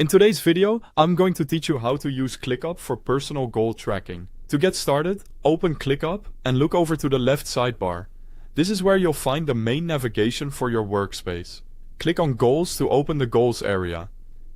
In today's video, I'm going to teach you how to use ClickUp for personal goal tracking. To get started, open ClickUp and look over to the left sidebar. This is where you'll find the main navigation for your workspace. Click on Goals to open the Goals area.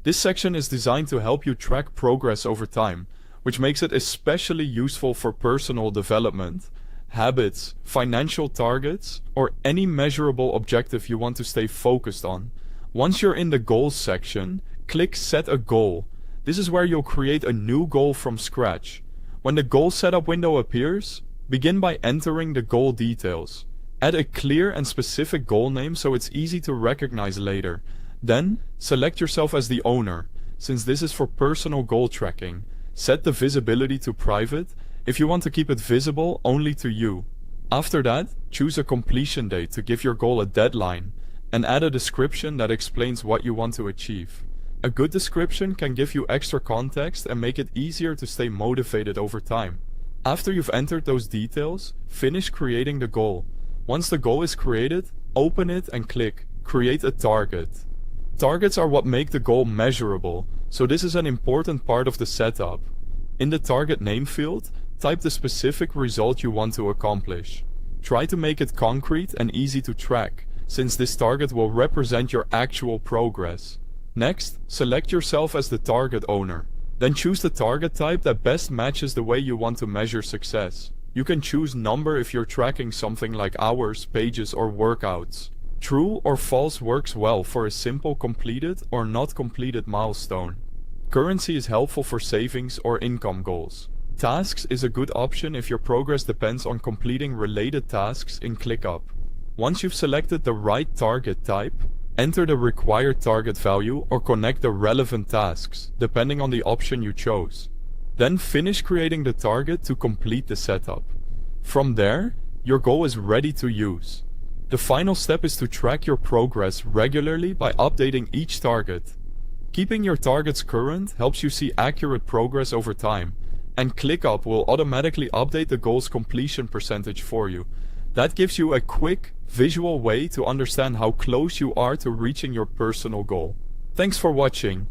This section is designed to help you track progress over time, which makes it especially useful for personal development, habits, financial targets, or any measurable objective you want to stay focused on. Once you're in the Goals section, click Set a Goal. This is where you'll create a new goal from scratch. When the Goal Setup window appears, begin by entering the goal details. Add a clear and specific goal name so it's easy to recognize later. Then, select yourself as the owner. Since this is for personal goal tracking, set the visibility to private if you want to keep it visible only to you. After that, choose a completion date to give your goal a deadline, and add a description that explains what you want to achieve. A good description can give you extra context and make it easier to stay motivated over time. After you've entered those details, finish creating the goal. Once the goal is created, open it and click Create a Target. Targets are what make the goal measurable, so this is an important part of the setup. In the target name field, type the specific result you want to accomplish. Try to make it concrete and easy to track, since this target will represent your actual progress. Next, select yourself as the target owner. Then choose the target type that best matches the way you want to measure success. You can choose number if you're tracking something like hours, pages, or workouts. True or false works well for a simple completed or not completed milestone. Currency is helpful for savings or income goals. Tasks is a good option if your progress depends on completing related tasks in ClickUp. Once you've selected the right target type, enter the required target value or connect the relevant tasks, depending on the option you chose. Then finish creating the target to complete the setup. From there, your goal is ready to use. The final step is to track your progress regularly by updating each target. Keeping your targets current helps you see accurate progress over time, and ClickUp will automatically update the goal's completion percentage for you. That gives you a quick, visual way to understand how close you are to reaching your personal goal. Thanks for watching.